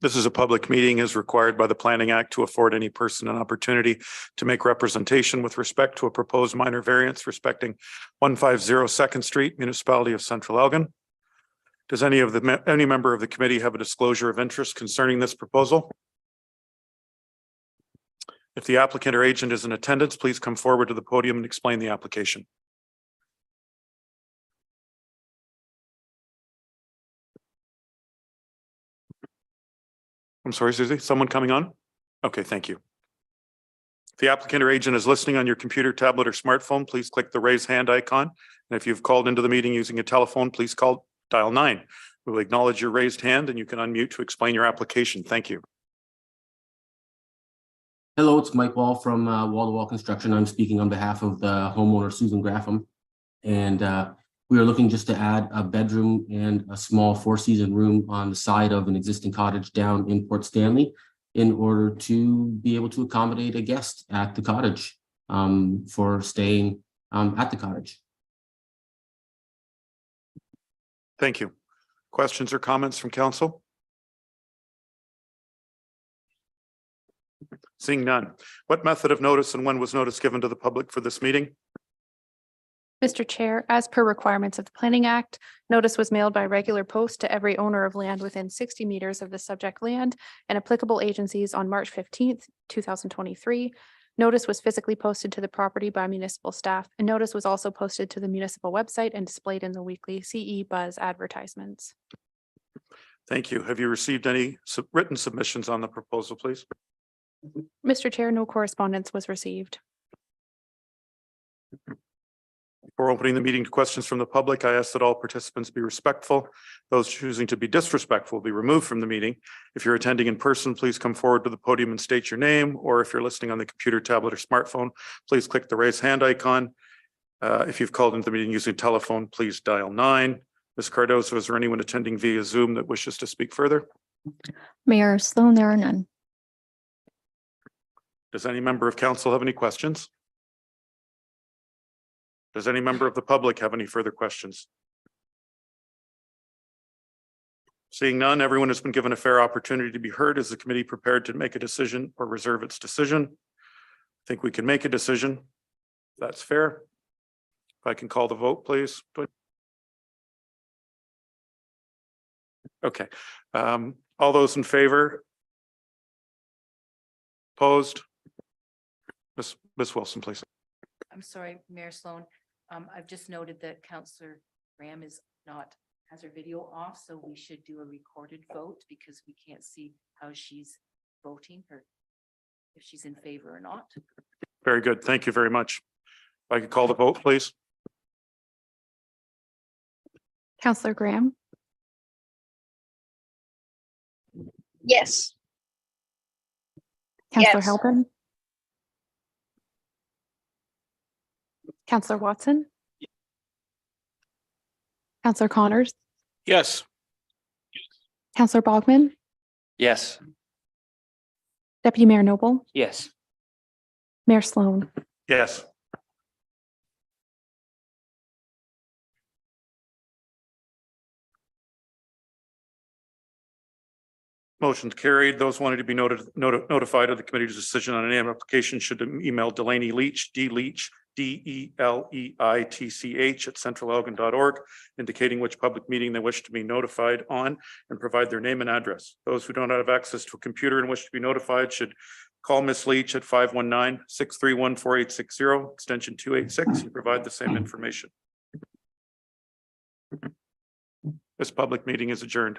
This is a public meeting as required by the Planning Act to afford any person an opportunity to make representation with respect to a proposed minor variance respecting 150 2nd Street, Municipality of Central Elgin. Does any member of the committee have a disclosure of interest concerning this proposal? If the applicant or agent is in attendance, please come forward to the podium and explain the application. I'm sorry, Susie, someone coming on? Okay, thank you. If the applicant or agent is listening on your computer, tablet, or smartphone, please click the raise hand icon. And if you've called into the meeting using a telephone, please dial 9. We will acknowledge your raised hand and you can unmute to explain your application. Thank you. Hello, it's Mike Wall from Wall-to-Wall Construction. I'm speaking on behalf of the homeowner, Susan Graffam. And we are looking just to add a bedroom and a small 4-season room on the side of an existing cottage down in Port Stanley in order to be able to accommodate a guest at the cottage for staying at the cottage. Thank you. Questions or comments from council? Seeing none. What method of notice and when was notice given to the public for this meeting? Mr. Chair, as per requirements of the Planning Act, notice was mailed by regular post to every owner of land within 60 meters of the subject land and applicable agencies on March 15th, 2023. Notice was physically posted to the property by municipal staff, and notice was also posted to the municipal website and displayed in the weekly CE Buzz advertisements. Thank you. Have you received any written submissions on the proposal, please? Mr. Chair, no correspondence was received. Before opening the meeting to questions from the public, I ask that all participants be respectful. Those choosing to be disrespectful will be removed from the meeting. If you're attending in person, please come forward to the podium and state your name, or if you're listening on the computer, tablet, or smartphone, please click the raise hand icon. If you've called into the meeting using telephone, please dial 9. Ms. Cardozo, is there anyone attending via Zoom that wishes to speak further? Mayor Sloan, there are none. Does any member of council have any questions? Does any member of the public have any further questions? Seeing none, everyone has been given a fair opportunity to be heard. Is the committee prepared to make a decision or reserve its decision? I think we can make a decision. That's fair. If I can call the vote, please. Okay. All those in favor? Opposed? Ms. Wilson, please. I'm sorry, Mayor Sloan. I've just noted that Councillor Graham has her video off, so we should do a recorded vote because we can't see how she's voting or if she's in favor or not. Very good. Thank you very much. If I could call the vote, please. Councillor Graham? Yes. Councillor Yes. Halpern? Councillor Watson? Councillor Connors? Yes. Councillor Bogman? Yes. Deputy Mayor Noble? Yes. Mayor Sloan? Yes. Motion's carried. Those wanting to be notified of the committee's decision on any application should email Delaney Leach, D-Leach, DELEITCH at centralalgon.org, indicating which public meeting they wish to be notified on and provide their name and address. Those who don't have access to a computer and wish to be notified should call Ms. Leach at 519-631-4860, extension 286, and provide the same information. This public meeting is adjourned.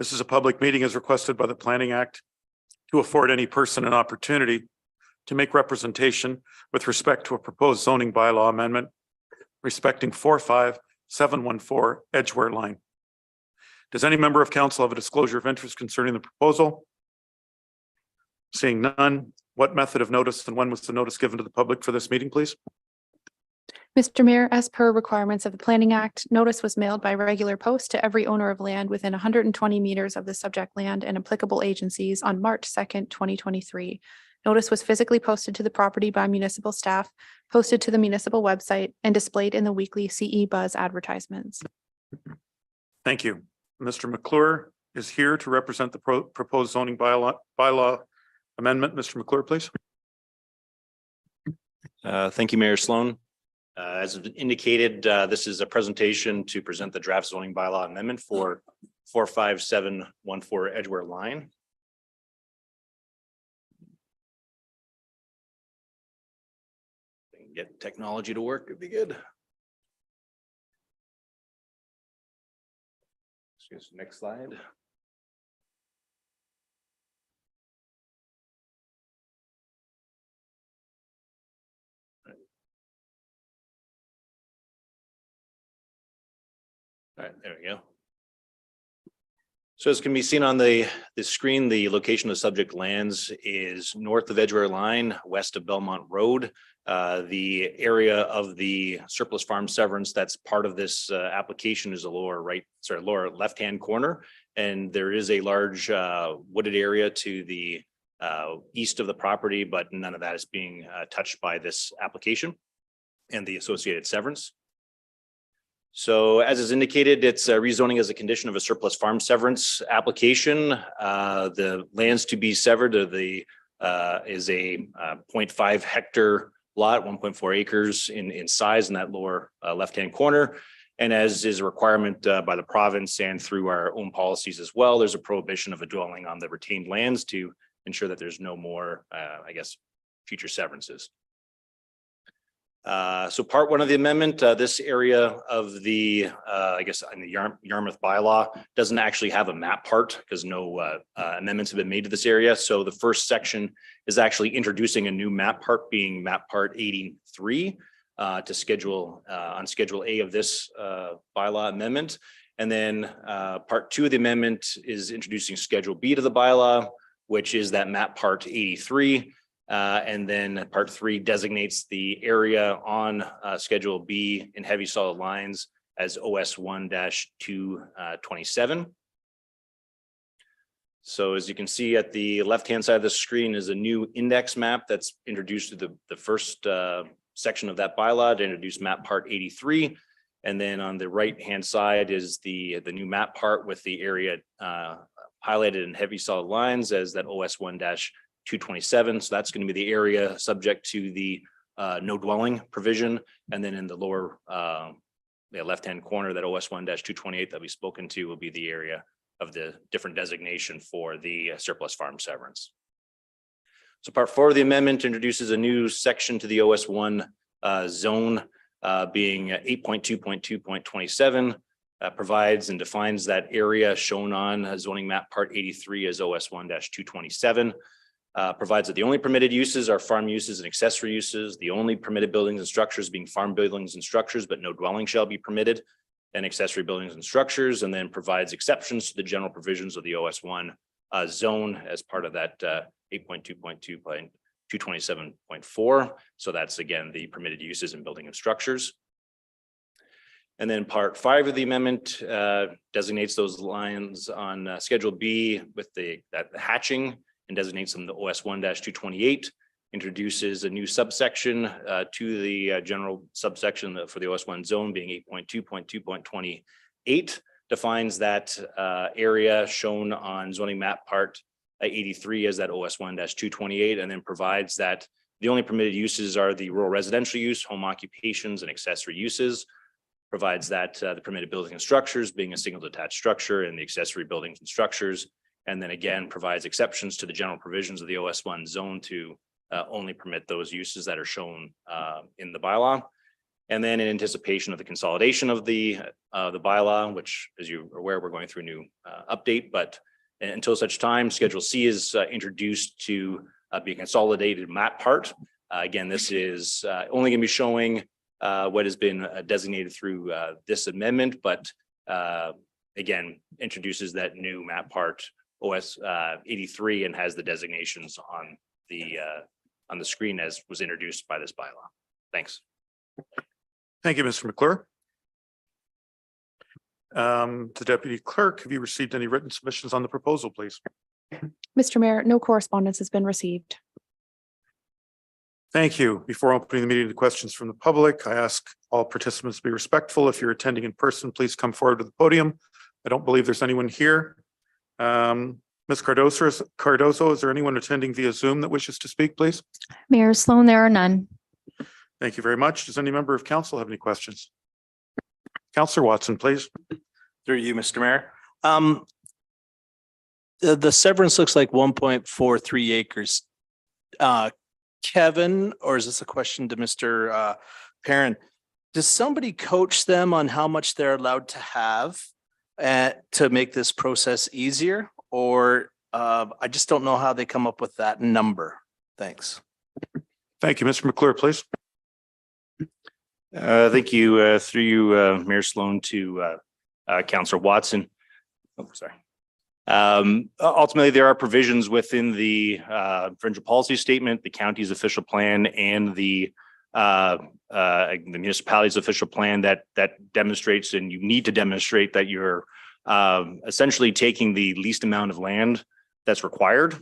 This is a public meeting as requested by the Planning Act to afford any person an opportunity to make representation with respect to a proposed zoning bylaw amendment respecting 45714 Edgeware Line. Does any member of council have a disclosure of interest concerning the proposal? Seeing none, what method of notice and when was the notice given to the public for this meeting, please? Mr. Mayor, as per requirements of the Planning Act, notice was mailed by regular post to every owner of land within 120 meters of the subject land and applicable agencies on March 2nd, 2023. Notice was physically posted to the property by municipal staff, posted to the municipal website, and displayed in the weekly CE Buzz advertisements. Thank you. Mr. McClure is here to represent the proposed zoning bylaw amendment. Mr. McClure, please. Thank you, Mayor Sloan. As indicated, this is a presentation to present the draft zoning bylaw amendment for 45714 Edgeware Line. Get technology to work, it'd be good. Next slide. All right, there we go. So as can be seen on the screen, the location of subject lands is north of Edgeware Line, west of Belmont Road. The area of the surplus farm severance that's part of this application is the lower left-hand corner. And there is a large wooded area to the east of the property, but none of that is being touched by this application and the associated severance. So as is indicated, it's rezoning as a condition of a surplus farm severance application. The lands to be severed is a 0.5 hectare lot, 1.4 acres in size in that lower left-hand corner. And as is a requirement by the province and through our own policies as well, there's a prohibition of a dwelling on the retained lands to ensure that there's no more, future severances. So part one of the amendment, this area of the, in the Yarmouth bylaw doesn't actually have a map part because no amendments have been made to this area. So the first section is actually introducing a new map part, being map part 83 to schedule on Schedule A of this bylaw amendment. And then part two of the amendment is introducing Schedule B to the bylaw, which is that map part 83. And then part three designates the area on Schedule B in heavy solid lines as OS 1-227. So as you can see at the left-hand side of the screen is a new index map that's introduced to the first section of that bylaw to introduce map part 83. And then on the right-hand side is the new map part with the area highlighted in heavy solid lines as that OS 1-227. So that's going to be the area subject to the no dwelling provision. And then in the lower left-hand corner, that OS 1-228 that we've spoken to will be the area of the different designation for the surplus farm severance. So part four of the amendment introduces a new section to the OS 1 zone being 8.2.2.27. Provides and defines that area shown on zoning map part 83 as OS 1-227. Provides that the only permitted uses are farm uses and accessory uses. The only permitted buildings and structures being farm buildings and structures, but no dwelling shall be permitted, and accessory buildings and structures, and then provides exceptions to the general provisions of the OS 1 zone as part of that 8.2.2.227.4. So that's again the permitted uses in building and structures. And then part five of the amendment designates those lines on Schedule B with that hatching and designates them the OS 1-228, introduces a new subsection to the general subsection for the OS 1 zone being 8.2.2.28, defines that area shown on zoning map part 83 as that OS 1-228, and then provides that the only permitted uses are the rural residential use, home occupations, and accessory uses. Provides that the permitted buildings and structures being a single detached structure and the accessory buildings and structures. And then again, provides exceptions to the general provisions of the OS 1 zone to only permit those uses that are shown in the bylaw. And then in anticipation of the consolidation of the bylaw, which, as you are aware, we're going through a new update, but until such time, Schedule C is introduced to be a consolidated map part. Again, this is only going to be showing what has been designated through this amendment, but again, introduces that new map part OS 83 and has the designations on the screen as was introduced by this bylaw. Thanks. Thank you, Mr. McClure. To Deputy Clerk, have you received any written submissions on the proposal, please? Mr. Mayor, no correspondence has been received. Thank you. Before opening the meeting to questions from the public, I ask all participants to be respectful. If you're attending in person, please come forward to the podium. I don't believe there's anyone here. Ms. Cardozo, is there anyone attending via Zoom that wishes to speak, please? Mayor Sloan, there are none. Thank you very much. Does any member of council have any questions? Councillor Watson, please. Through you, Mr. Mayor. The severance looks like 1.43 acres. Kevin, or is this a question to Mr. Perrin? Does somebody coach them on how much they're allowed to have to make this process easier? Or I just don't know how they come up with that number. Thanks. Thank you. Mr. McClure, please. Thank you. Through you, Mayor Sloan, to Councillor Watson. Oh, sorry. Ultimately, there are provisions within the provincial policy statement, the county's official plan, and the municipality's official plan that demonstrates, and you need to demonstrate that you're essentially taking the least amount of land that's required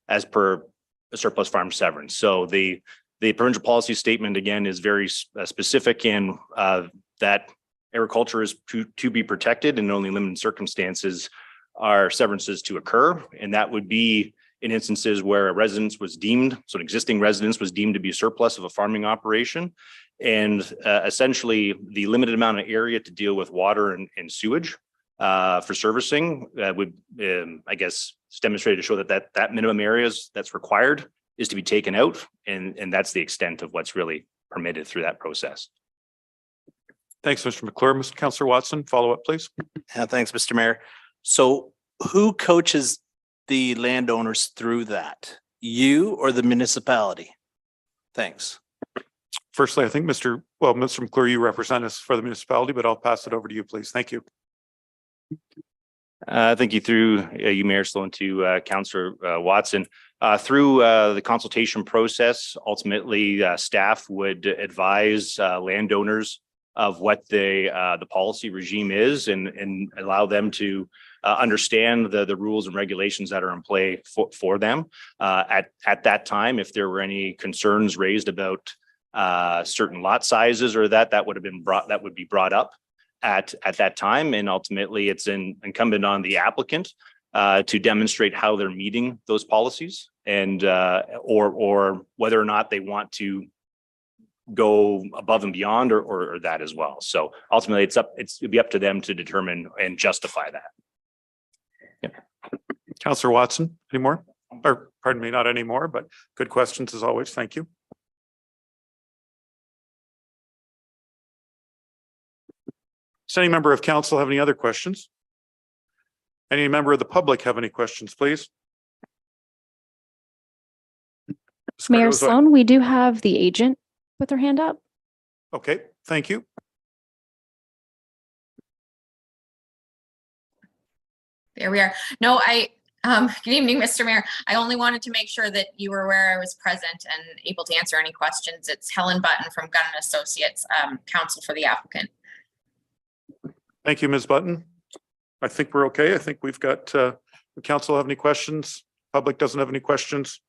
as per a surplus farm severance. So the provincial policy statement, again, is very specific in that agriculture is to be protected, and only limited circumstances are severances to occur. And that would be in instances where a residence was deemed, so an existing residence was deemed to be a surplus of a farming operation. And essentially the limited amount of area to deal with water and sewage for servicing would, I guess, demonstrate to show that minimum areas that's required is to be taken out. And that's the extent of what's really permitted through that process. Thanks, Mr. McClure. Mr. Councillor Watson, follow up, please. Yeah, thanks, Mr. Mayor. So who coaches the landowners through that? You or the municipality? Thanks. Firstly, I think Mr. McClure, you represent us for the municipality, but I'll pass it over to you, please. Thank you. Thank you through you, Mayor Sloan, to Councillor Watson. Through the consultation process, ultimately staff would advise landowners of what the policy regime is and allow them to understand the rules and regulations that are in play for them. At that time, if there were any concerns raised about certain lot sizes or that would be brought up at that time. And ultimately it's incumbent on the applicant to demonstrate how they're meeting those policies and or whether or not they want to go above and beyond or that as well. So ultimately it'd be up to them to determine and justify that. Yeah. Councillor Watson, any more? Or pardon me, not anymore, but good questions as always. Thank you. Does any member of council have any other questions? Any member of the public have any questions, please? Mayor Cardozo. Sloan, we do have the agent with her hand up. Okay, thank you. There we are. No, good evening, Mr. Mayor. I only wanted to make sure that you were aware I was present and able to answer any questions. It's Helen Button from Gunn & Associates, counsel for the applicant. Thank you, Ms. Button. I think we're okay. I think we've got, the council have any questions? Public doesn't have any questions.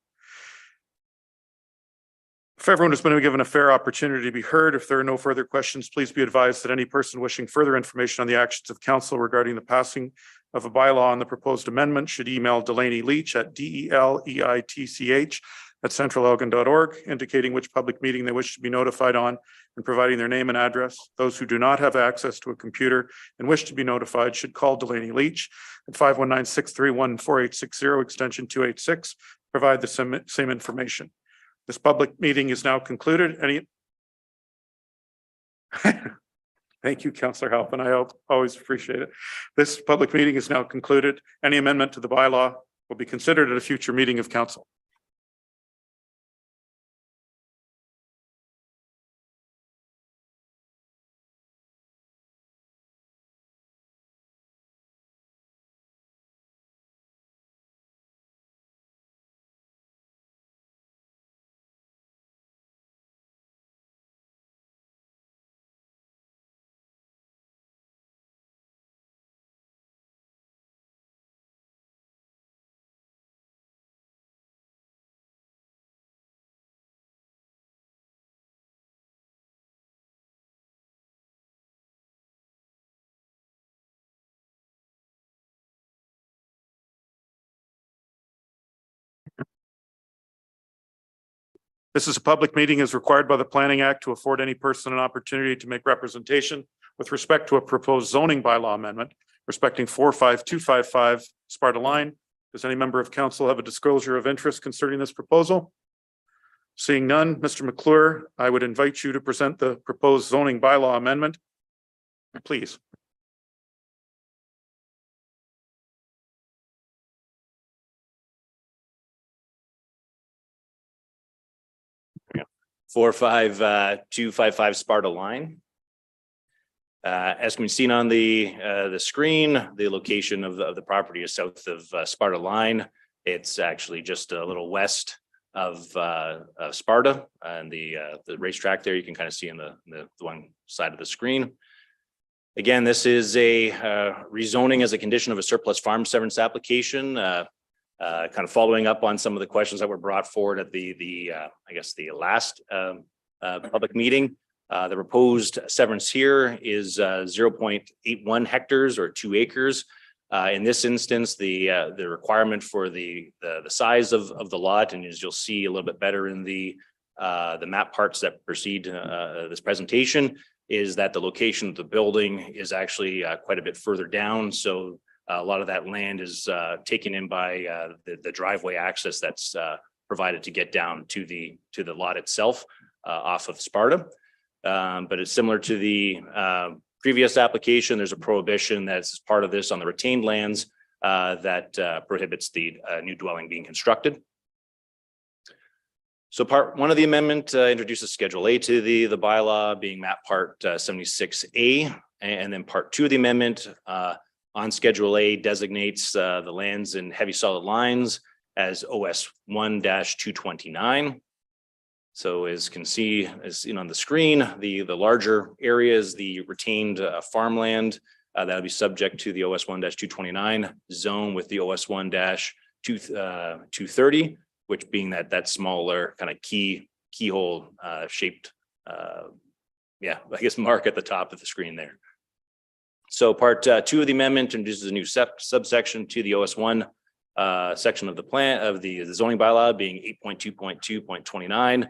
If everyone has been given a fair opportunity to be heard, if there are no further questions, please be advised that any person wishing further information on the actions of council regarding the passing of a bylaw on the proposed amendment should email Delaney Leach at DELEITCH@centralelgin.org, indicating which public meeting they wish to be notified on and providing their name and address. Those who do not have access to a computer and wish to be notified should call Delaney Leach at 519-631-4860, extension 286, provide the same information. This public meeting is now concluded. Thank you, Councillor Halpin. I always appreciate it. This public meeting is now concluded. Any amendment to the bylaw will be considered at a future meeting of council. This is a public meeting as required by the Planning Act to afford any person an opportunity to make representation with respect to a proposed zoning bylaw amendment respecting 45255 Sparta Line. Does any member of council have a disclosure of interest concerning this proposal? Seeing none, Mr. McClure, I would invite you to present the proposed zoning bylaw amendment. Please. Yeah. 45255 Sparta Line. As can be seen on the screen, the location of the property is south of Sparta Line. It's actually just a little west of Sparta and the racetrack there. You can kind of see in the one side of the screen. Again, this is a rezoning as a condition of a surplus farm severance application. Kind of following up on some of the questions that were brought forward at the I guess the last public meeting. The proposed severance here is 0.81 hectares or 2 acres. In this instance, the requirement for the size of the lot, and as you'll see a little bit better in the map parts that precede this presentation, is that the location of the building is actually quite a bit further down. So a lot of that land is taken in by the driveway access that's provided to get down to the lot itself off of Sparta. But it's similar to the previous application. There's a prohibition that's part of this on the retained lands that prohibits the new dwelling being constructed. So part one of the amendment introduces Schedule A to the bylaw, being map part 76A, and then part 2 of the amendment on Schedule A designates the lands in heavy solid lines as OS 1-229. So as can see, as seen on the screen, the larger area is the retained farmland that'll be subject to the OS 1-229 zone, with the OS 1-230, which being that smaller kind of keyhole shaped, yeah, I guess mark at the top of the screen there. So part 2 of the amendment introduces a new subsection to the OS 1 section of the plan of the zoning bylaw, being 8.2.2.29.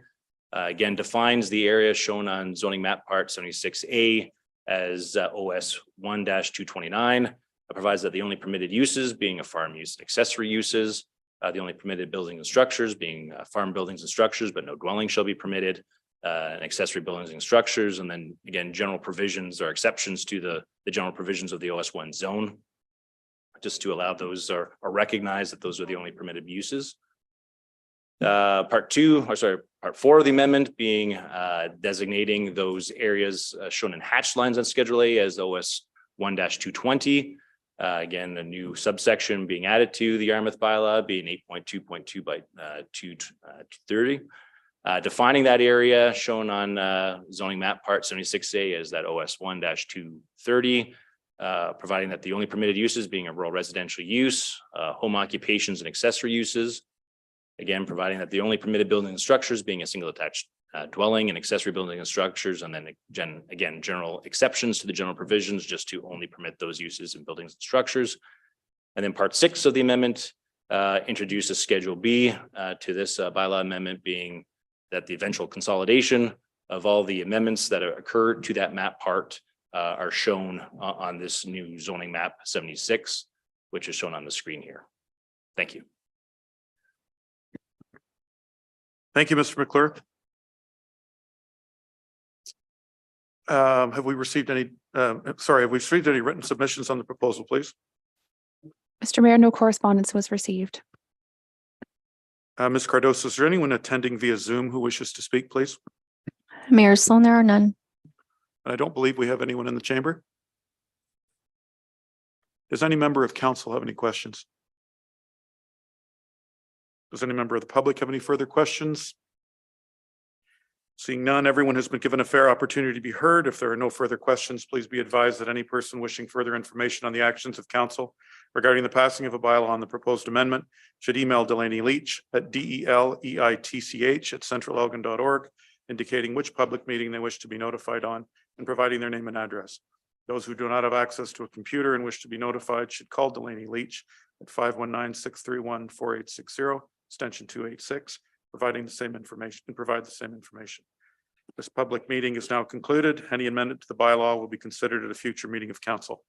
Again, defines the area shown on zoning map part 76A as OS 1-229. Provides that the only permitted uses being a farm use and accessory uses, the only permitted buildings and structures being farm buildings and structures, but no dwelling shall be permitted, and accessory buildings and structures. And then again, general provisions or exceptions to the general provisions of the OS 1 zone, just to allow those or recognize that those are the only permitted uses. Part 4 of the amendment being designating those areas shown in hatched lines on Schedule A as OS 1-220. Again, a new subsection being added to the Yarmouth bylaw, being 8.2.2 by 230. Defining that area shown on zoning map part 76A as that OS 1-230. Providing that the only permitted uses being a rural residential use, home occupations and accessory uses. Again, providing that the only permitted buildings and structures being a single attached dwelling and accessory buildings and structures, and then again, general exceptions to the general provisions just to only permit those uses in buildings and structures. And then part 6 of the amendment introduces Schedule B to this bylaw amendment, being that the eventual consolidation of all the amendments that occur to that map part are shown on this new zoning map 76, which is shown on the screen here. Thank you. Thank you, Mr. McClure. Have we received any, have we received any written submissions on the proposal, please? Mr. Mayor, no correspondence was received. Ms. Cardoso, is there anyone attending via Zoom who wishes to speak, please? Mayor Sloan, there are none. I don't believe we have anyone in the chamber. Does any member of council have any questions? Does any member of the public have any further questions? Seeing none, everyone has been given a fair opportunity to be heard. If there are no further questions, please be advised that any person wishing further information on the actions of council regarding the passing of a bylaw on the proposed amendment should email Delaney Leach at DELEITCH@centralelgin.org, indicating which public meeting they wish to be notified on and providing their name and address. Those who do not have access to a computer and wish to be notified should call Delaney Leach at 519-631-4860, extension 286, providing the same information and provide the same information. This public meeting is now concluded. Any amendment to the bylaw will be considered at a future meeting of council.